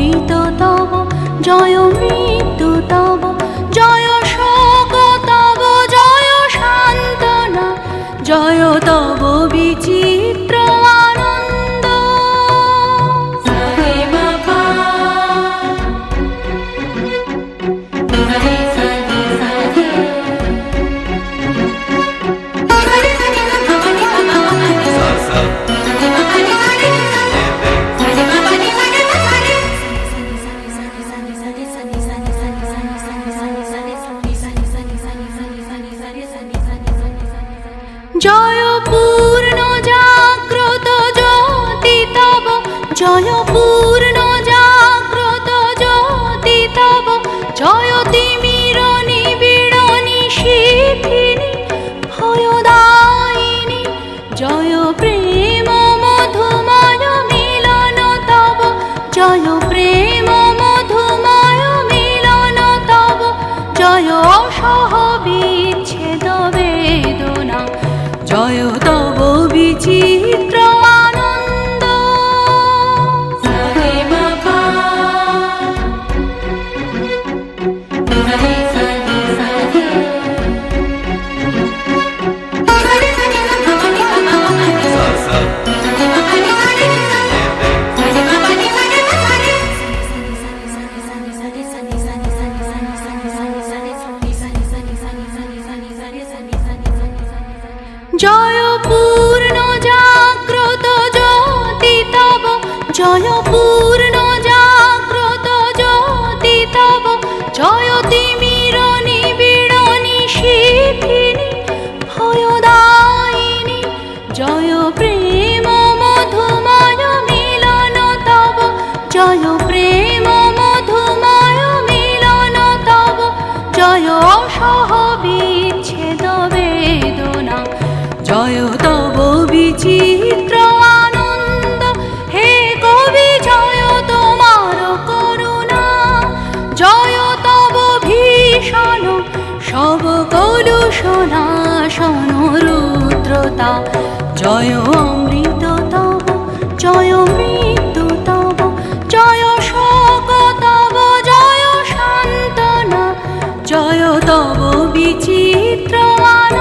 অমৃত তব জয় মৃত্যু তব জয় শোক তব জয় সান্ত্বনা জয় তব বিচিত্র আনন্দ। জয় পূর্ণ জাগ্রত জ্যোতি তব জয় পূর্ণ জাগ্রত জ্যোতি তব জয় তিমির নিবিড় নিশীথিনী ভয়দায়িনী জয় প্রেম মধুময় মিলন তব জয় প্রেম মধুময় মিলন তব জয় অসহ বিচ্ছেদ বেদনা জয় তব বিচিত্র আনন্দ। জয় পূর্ণ জাগ্রত জ্যোতি তব জয় পূর্ণ জাগ্রত জ্যোতি তব জয় তিমির নিবিড় নিশীথিনী ভয়দায়িনী জয় প্রেম মধুময় মিলন তব জয় প্রেম মধুময় মিলন তব জয় অসহ বিচ্ছেদ বেদনা জয় তব বিচিত্র আনন্দ। হে কবি জয় তোমার করুণা জয় তব ভীষণ সব কলুষনাশন রুদ্রতা জয় অমৃত তব জয় মৃত্যু তব জয় শোক তব জয় সান্ত্বনা জয় তব বিচিত্র আনন্দ।